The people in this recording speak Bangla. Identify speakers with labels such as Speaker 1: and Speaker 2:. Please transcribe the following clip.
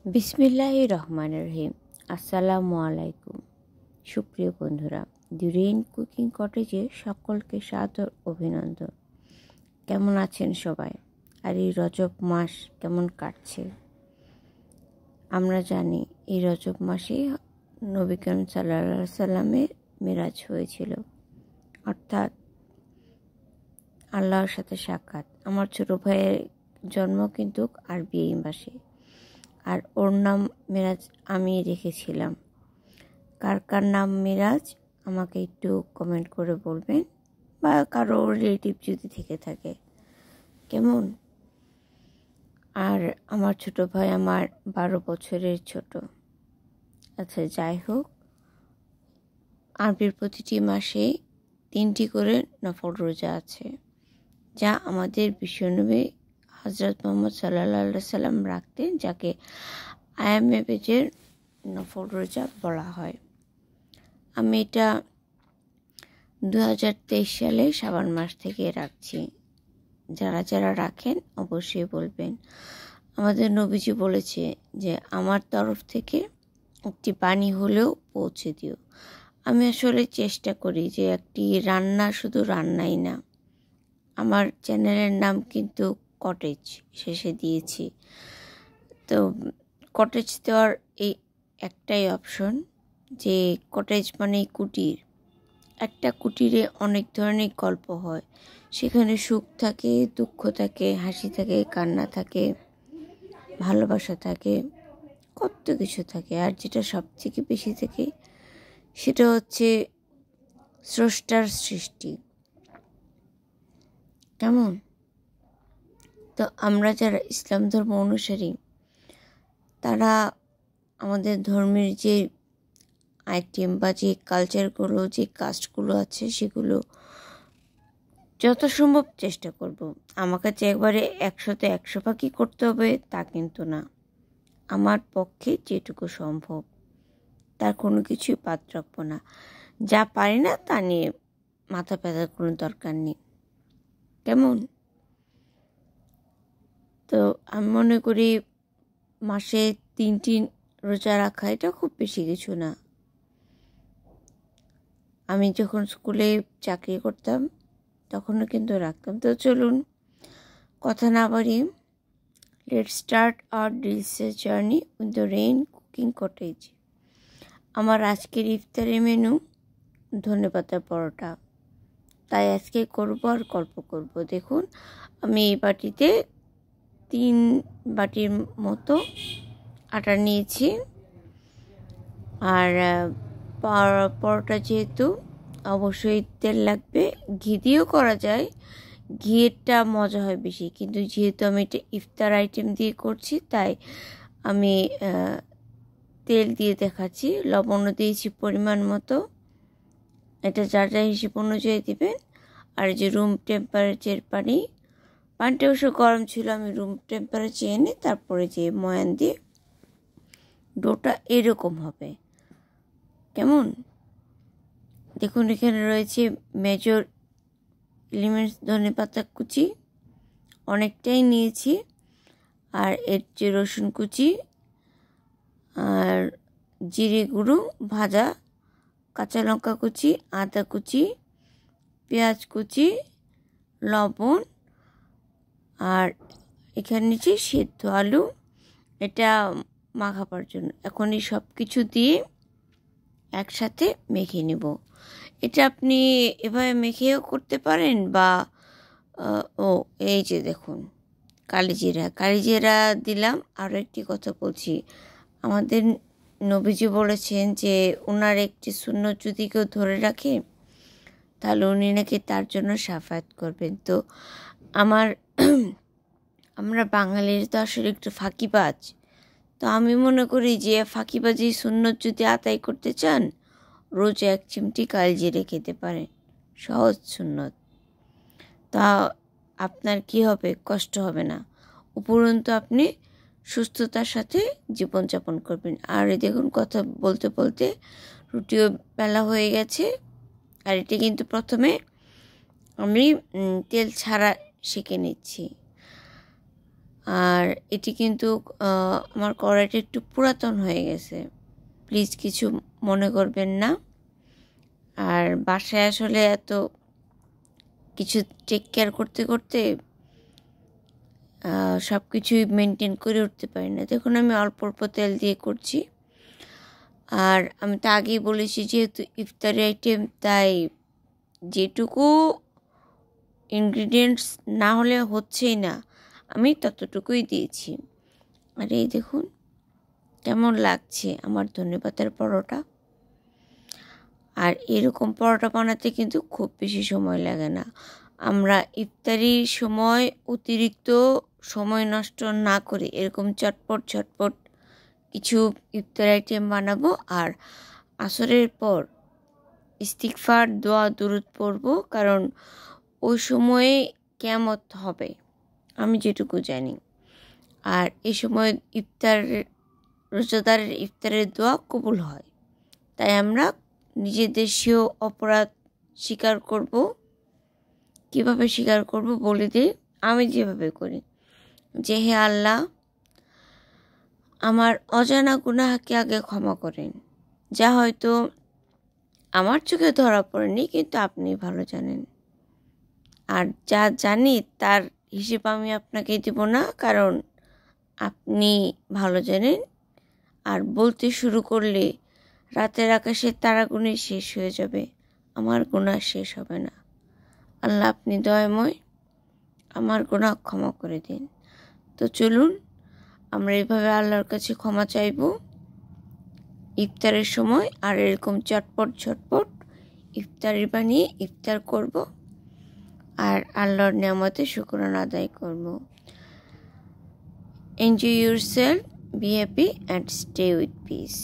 Speaker 1: বিসমিল্লাহির রহমানির রহিম। আসসালামু আলাইকুম সুপ্রিয় বন্ধুরা, দি রেইন কুকিং কটেজে সকলকে সাদর অভিনন্দন। কেমন আছেন সবাই? আর এই রজব মাস কেমন কাটছে? আমরা জানি এই রজব মাসে নবী করিম সাল্লাল্লাহু আলাইহি সাল্লামের মেরাজ হয়েছিল, অর্থাৎ আল্লাহর সাথে সাক্ষাৎ। আমার ছোট ভাইয়ের জন্ম কিন্তু আরবি এই মাসে, আর ওর নাম মেরাজ আমি রেখেছিলাম। কার কার নাম মেরাজ আমাকে একটু কমেন্ট করে বলবেন, বা কারো রিলেটিভ যদি থেকে থাকে। কেমন? আর আমার ছোট ভাই আমার 12 বছরের ছোট। আচ্ছা, যাই হোক, আরবির প্রতিটি মাসে 3টি করে নফল রোজা আছে, যা আমাদের বিশ্বনবী হযরত মুহাম্মদ সাল্লাল্লাহু আলাইহি সাল্লাম রাখতেন, যাকে আয়ামে বেজের নফল রোজা বলা হয়। আমি এটা 2023 সালে শাবান মাস থেকে রাখছি। যারা যারা রাখেন অবশ্যই বলবেন। আমাদের নবীজি বলেছে যে আমার তরফ থেকে একটি বাণী হলেও পৌঁছে দিও। আমি আসলে চেষ্টা করি যে একটি রান্না শুধু রান্নাই না, আমার চ্যানেলের নাম কিন্তু কটেজ শেষে দিয়েছি। তো কটেজ দেওয়ার এই একটাই অপশন, যে কটেজ মানে কুটির। একটা কুটিরে অনেক ধরনের গল্প হয়, সেখানে সুখ থাকে, দুঃখ থাকে, হাসি থাকে, কান্না থাকে, ভালোবাসা থাকে, কত কিছু থাকে। আর যেটা সব থেকে বেশি থাকে সেটা হচ্ছে স্রষ্টার সৃষ্টি। কেমন? তো আমরা যারা ইসলাম ধর্ম অনুসারী, তারা আমাদের ধর্মের যে আইটেম বা যে কালচারগুলো, যে কাস্টগুলো আছে, সেগুলো যত সম্ভব চেষ্টা করব। আমাকে যে একবারে 100তে 100 ভাগই করতে হবে তা কিন্তু না। আমার পক্ষে যেটুকু সম্ভব, তার কোনো কিছুই বাদ রাখবো না। যা পারি না তা নিয়ে মাথা ব্যথার কোনো দরকার নেই। কেমন? তো আমি মনে করি মাসে 3টি রোজা রাখা এটা খুব বেশি কিছু না। আমি যখন স্কুলে চাকরি করতাম তখনও কিন্তু রাখতাম। তো চলুন কথা না বাড়িয়ে, let's start our delicious journey with the rain cooking cottage. আমার আজকের ইফতারের মেনু ধনেপাতার পরোটা। তাই আজকে করব আর গল্প করব। দেখুন, আমি এই বাটিতে 3 বাটির মতো আটা নিয়েছি। আর পরোটা যেহেতু অবশ্যই তেল লাগবে, ঘি দিয়েও করা যায়, ঘিয়েরটা মজা হয় বেশি, কিন্তু যেহেতু আমি এটা ইফতার আইটেম দিয়ে করছি তাই আমি তেল দিয়ে দেখাচ্ছি। লবণও দিয়েছি পরিমাণ মতো, এটা যার যা হিসেব অনুযায়ী দিবেন। আর যে রুম টেম্পারেচার পানিটা অবশ্য গরম ছিল, আমি রুম টেম্পারেচার এনে তারপরে যে ময়ান দিয়ে ডোটা এরকম হবে। কেমন? দেখুন, এখানে রয়েছে মেজর এলিমেন্টস ধনেপাতা কুচি অনেকটাই নিয়েছি, আর এর যে রসুন কুচি, আর জিরে গুঁড়ো ভাজা, কাঁচা লঙ্কা কুচি, আদা কুচি, পেঁয়াজ কুচি, লবণ, আর এখানে নিচে সেদ্ধ আলু, এটা মাখাবার জন্য। এখন এই সব কিছু দিয়ে একসাথে মেখে নেব। এটা আপনি এভাবে মেখেও করতে পারেন, বা এই যে দেখুন কালিজিরা দিলাম। আরও একটি কথা বলছি, আমাদের নবীজি বলেছেন যে ওনার একটি সুন্নত যদি কেউ ধরে রাখে তাহলে উনি নাকি তার জন্য শাফায়াত করবেন। তো আমরা বাঙালির তো আসলে একটু ফাঁকিবাজ। তো আমি মনে করি যে ফাঁকিবাজি সুন্নত যদি আদায় করতে চান, রোজ 1 চিমটি কালজিরা খেতে পারেন, সহজ সুন্নত। তা আপনার কি হবে? কষ্ট হবে না, উপরন্তু আপনি সুস্থতার সাথে জীবনযাপন করবেন। আর এই দেখুন, কথা বলতে বলতে রুটিও বেলা হয়ে গেছে। আর এটা কিন্তু প্রথমে আমি তেল ছাড়া সেঁকে নিচ্ছি। আর এটি কিন্তু আমার কড়াইটা একটু পুরাতন হয়ে গেছে, প্লিজ কিছু মনে করবেন না। আর বাসায় আসলে এত কিছু টেক কেয়ার করতে করতে সব কিছুই মেনটেন করে উঠতে পারি না। দেখুন আমি অল্প অল্প তেল দিয়ে করছি। আর আমি তো আগেই বলেছি যেহেতু ইফতারি আইটেম, তাই যেটুকু ইনগ্রিডিয়েন্টস না হলে হচ্ছেই না, আমি ততটুকুই দিয়েছি। আর এই দেখুন কেমন লাগছে আমার ধনেপাতার পরোটা। আর এরকম পরোটা বানাতে কিন্তু খুব বেশি সময় লাগে না। আমরা ইফতারির সময় অতিরিক্ত সময় নষ্ট না করে এরকম চটপট কিছু ইফতার আইটেম বানাবো। আর আসরের পর ইস্তিগফার দোয়া দুরূদ পড়ব, কারণ ওই সময়ে কিয়ামত হবে আমি যেটুকু জানি। আর এই সময় রোজাদারের ইফতারের দোয়া কবুল হয়। তাই আমরা নিজেদের সেও অপরাধ স্বীকার করব। কিভাবে স্বীকার করব বলে দিই, আমি যেভাবে করি যে হে আল্লাহ, আমার অজানা গুনাহকে আগে ক্ষমা করেন, যা হয়তো আমার চোখে ধরা পড়েনি কিন্তু আপনি ভালো জানেন। আর যা জানি তার হিসেব আমি আপনাকে দেব না, কারণ আপনি ভালো জানেন। আর বলতে শুরু করলে রাতের আকাশের তারাগুনি শেষ হয়ে যাবে, আমার গুনাহ শেষ হবে না। আল্লাহ আপনি দয়াময়, আমার গুনাহ ক্ষমা করে দিন। তো চলুন আমরা এইভাবে আল্লাহর কাছে ক্ষমা চাইব ইফতারের সময়। আর এরকম ঝটপট ইফতারি বানিয়ে ইফতার করব আর আল্লাহর নিয়ামতে শুকরানা আদায় করব। Enjoy yourself, be happy and stay with peace.